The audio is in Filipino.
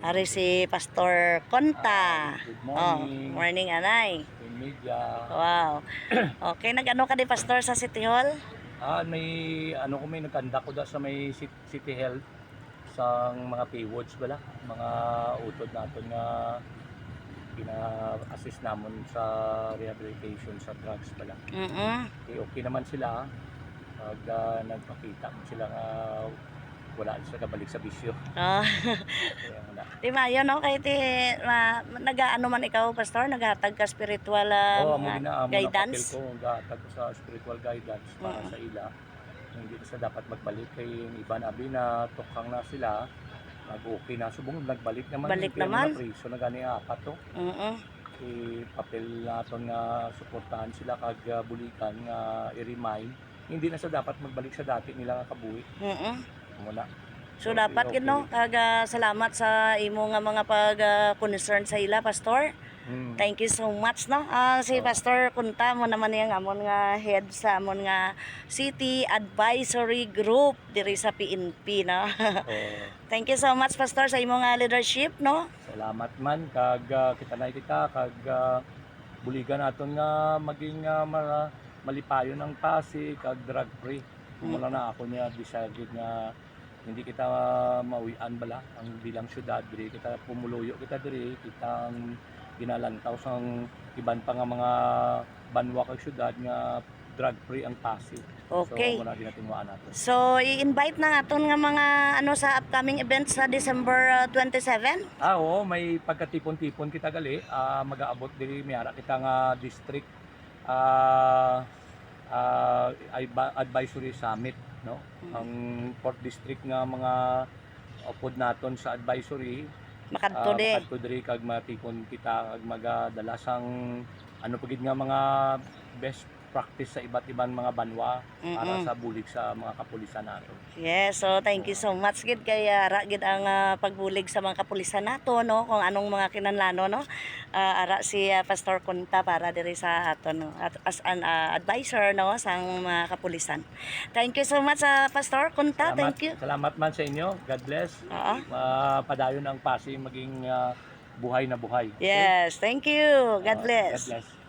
Ari si Pastor Conta. Good Oh, morning. morning anay. Yung media. Wow. Okay, nag-ano ka di Pastor sa City Hall? May may nagkanda ko da sa may City Health sa mga paywords bala, mga utod naton nga pina-assist namon sa rehabilitation sa drugs bala. Okay naman sila pag nagpakita mo sila nga wala sila kabalik sa bisyo. Oh. Kaya wala. Di mayo no kay ti nag-ano man ikaw Pastor, naghatag ka spiritual Mga guidance. Papel ko gatag ko sa spiritual guidance para sa ila. Hindi na sa dapat magbalik kay yung iba nabi na tukang na sila nag-okay na subong nagbalik naman Balik yung naman. mga priso na gani apat to. Papel naton nga suportahan sila kag bulikan nga i-remind hindi na sa dapat magbalik sa dati nila nga kabuhi. Muna. So dapat okay. no kag salamat sa imo nga mga pag concern sa ila Pastor. Thank you so much no. Si Pastor Kunta mo naman yang amon nga head sa amon nga City Advisory Group diri sa PNP no. Thank you so much Pastor sa imo nga leadership no. Salamat man kag kita kag buligan naton nga maging malipayon ang Pasig kag drug free. Mula na ako niya decided nga hindi kita mauwian bala ang bilang syudad diri kita pumuluyo kita diri kitang ginalantaw sang iban pa nga mga banwa kag syudad nga drug free ang Pasig. Okay. So muna din natin natin. So i-invite na aton nga mga ano sa upcoming events sa December 27. Oo, may pagkatipon-tipon kita gali mag-aabot diri miara kita nga district advisory summit no. Ang 4th district nga mga upod naton sa advisory Makadto diri kag matikon kita kag magadala sang ano pagid nga mga best practice sa iba't ibang mga banwa para sa bulig sa mga kapulisan nato. Yes, so thank you so much gid kay ara gid ang pagbulig sa mga kapulisan nato no kung anong mga kinahanglan no. Ara si Pastor Kunta para diri sa aton no, as an advisor no sang mga kapulisan. Thank you so much Pastor Kunta. Thank you. Salamat man sa inyo. God bless. Padayon ang Pasig maging buhay na buhay. Okay? Yes, thank you. God bless. God bless.